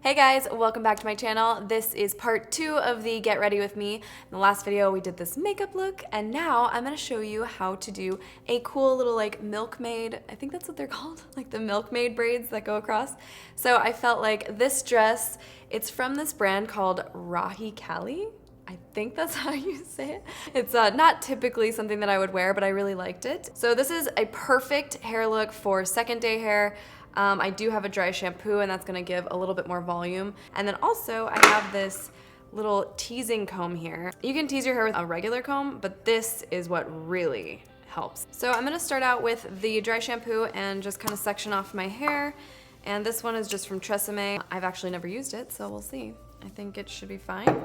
Hey guys, welcome back to my channel. This is part 2 of the Get Ready With Me. In the last video we did this makeup look, and now I'm gonna show you how to do a cool little like milkmaid, I think that's what they're called, like the milkmaid braids that go across. So I felt like this dress, it's from this brand called Rahi Kali. I think that's how you say it. It's not typically something that I would wear, but I really liked it. So this is a perfect hair look for second day hair. I do have a dry shampoo and that's gonna give a little bit more volume. And then also I have this little teasing comb here. You can tease your hair with a regular comb, but this is what really helps. So I'm gonna start out with the dry shampoo and just kind of section off my hair. And this one is just from Tresemme. I've actually never used it, so we'll see. I think it should be fine.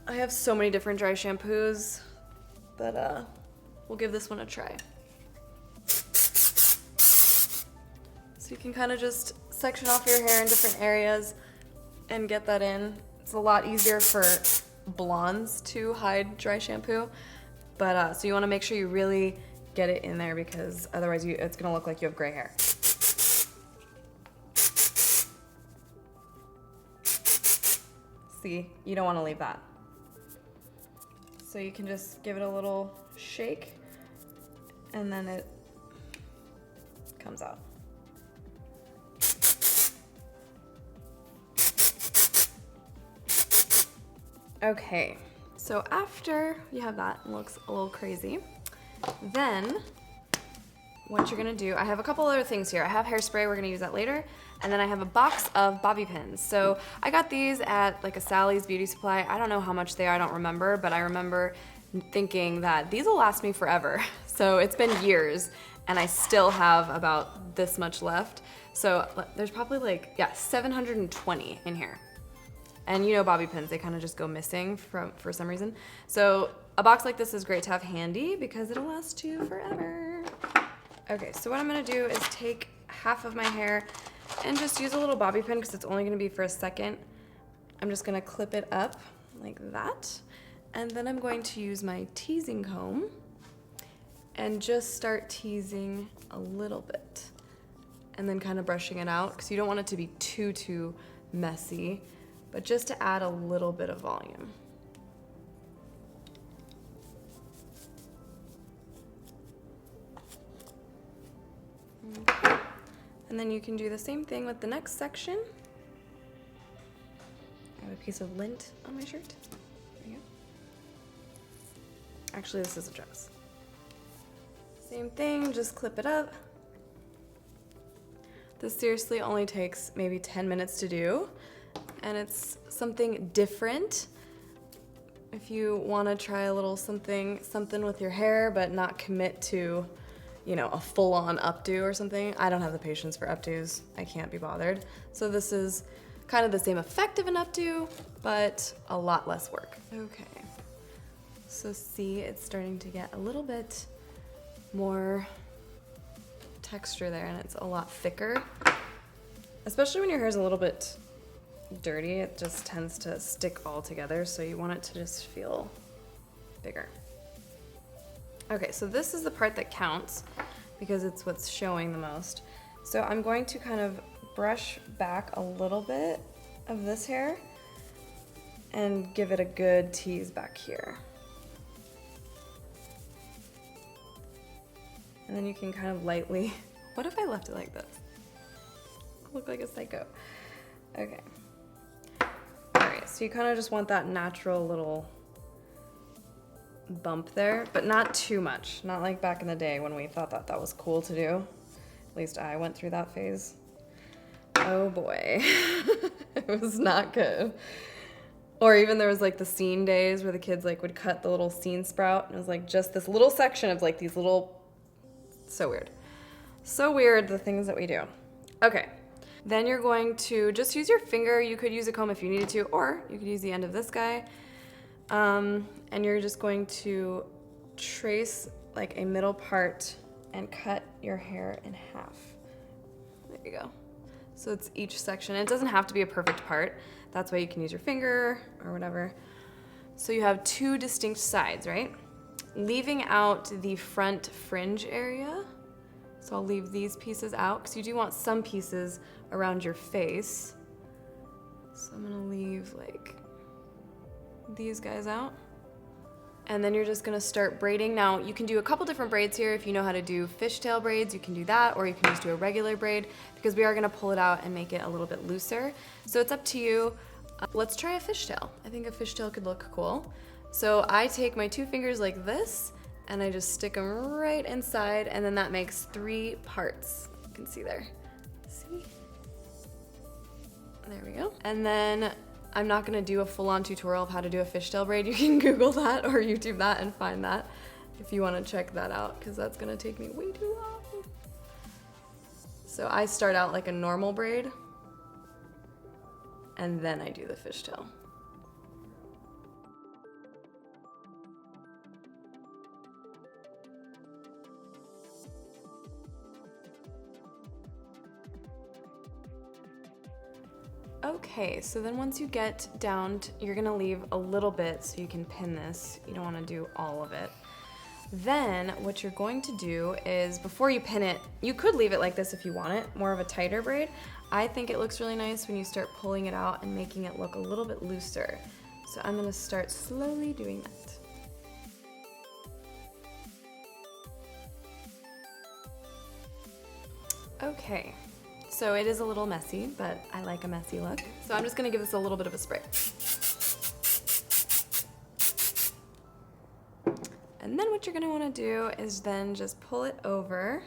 I have so many different dry shampoos, but we'll give this one a try. So you can kind of just section off your hair in different areas and get that in. It's a lot easier for blondes to hide dry shampoo, but so you want to make sure you really get it in there because otherwise it's going to look like you have gray hair. See, you don't want to leave that. So you can just give it a little shake and then it comes out. Okay, so after you have that, it looks a little crazy, then what you're gonna do, I have a couple other things here. I have hairspray, we're gonna use that later, and then I have a box of bobby pins. So I got these at like a Sally's Beauty Supply. I don't know how much they are, I don't remember, but I remember thinking that these will last me forever. So it's been years, and I still have about this much left. So there's probably like, yeah, 720 in here. And you know bobby pins, they kind of just go missing for some reason. So a box like this is great to have handy because it'll last you forever. Okay, so what I'm gonna do is take half of my hair and just use a little bobby pin because it's only gonna be for a second. I'm just gonna clip it up like that. And then I'm going to use my teasing comb and just start teasing a little bit. And then kind of brushing it out because you don't want it to be too messy, but just to add a little bit of volume. Okay. And then you can do the same thing with the next section. I have a piece of lint on my shirt. There you go. Actually, this is a dress. Same thing, just clip it up. This seriously only takes maybe 10 minutes to do. And it's something different. If you want to try a little something with your hair, but not commit to, you know, a full-on updo or something. I don't have the patience for updos. I can't be bothered. So this is kind of the same effect of an updo, but a lot less work. Okay. So see, it's starting to get a little bit more texture there, and it's a lot thicker. Especially when your hair is a little bit dirty, it just tends to stick all together, so you want it to just feel bigger. Okay, so this is the part that counts because it's what's showing the most. So I'm going to kind of brush back a little bit of this hair and give it a good tease back here. And then you can kind of lightly, what if I left it like this? I look like a psycho. Okay. So you kind of just want that natural little bump there, but not too much. Not like back in the day when we thought that that was cool to do. At least I went through that phase. Oh boy, it was not good. Or even there was like the scene days where the kids like would cut the little scene sprout, and it was like just this little section of like these little, so weird. So weird, the things that we do. Okay. Then you're going to just use your finger. You could use a comb if you needed to, or you could use the end of this guy. And you're just going to trace like a middle part and cut your hair in half. There you go. So it's each section. It doesn't have to be a perfect part. That's why you can use your finger or whatever. So you have two distinct sides, right? Leaving out the front fringe area. So I'll leave these pieces out because you do want some pieces around your face. So I'm gonna leave like these guys out. And then you're just gonna start braiding. Now you can do a couple different braids here. If you know how to do fishtail braids, you can do that, or you can just do a regular braid because we are gonna pull it out and make it a little bit looser. So it's up to you. Let's try a fishtail. I think a fishtail could look cool. So I take my 2 fingers like this and I just stick them right inside, and then that makes 3 parts. You can see there. See? There we go. And then I'm not gonna do a full-on tutorial of how to do a fishtail braid. You can Google that or YouTube that and find that if you wanna check that out, because that's gonna take me way too long. So I start out like a normal braid, and then I do the fishtail. Okay, so then once you get down, you're gonna leave a little bit so you can pin this. You don't wanna do all of it. Then what you're going to do is, before you pin it, you could leave it like this if you want it, more of a tighter braid. I think it looks really nice when you start pulling it out and making it look a little bit looser. So I'm gonna start slowly doing that. Okay. So it is a little messy, but I like a messy look. So I'm just gonna give this a little bit of a spray. And then what you're gonna wanna do is then just pull it over.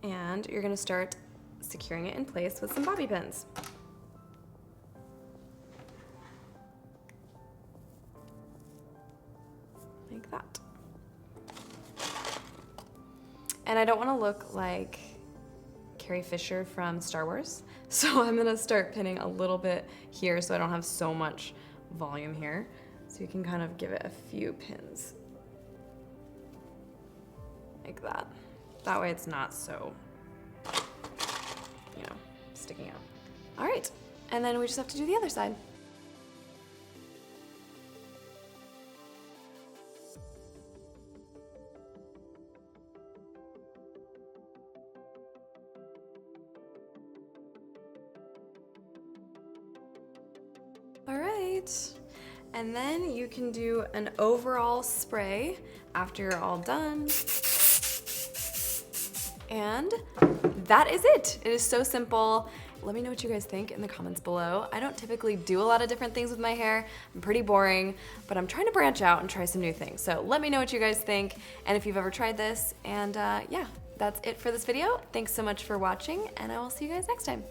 And you're gonna start securing it in place with some bobby pins. Like that. And I don't want to look like Carrie Fisher from Star Wars, so I'm gonna start pinning a little bit here so I don't have so much volume here. So you can kind of give it a few pins. Like that. That way it's not so, you know, sticking out. All right, and then we just have to do the other side. All right, and then you can do an overall spray after you're all done. And that is it. It is so simple. Let me know what you guys think in the comments below. I don't typically do a lot of different things with my hair. I'm pretty boring, but I'm trying to branch out and try some new things. So let me know what you guys think and if you've ever tried this. And yeah, that's it for this video. Thanks so much for watching, and I will see you guys next time.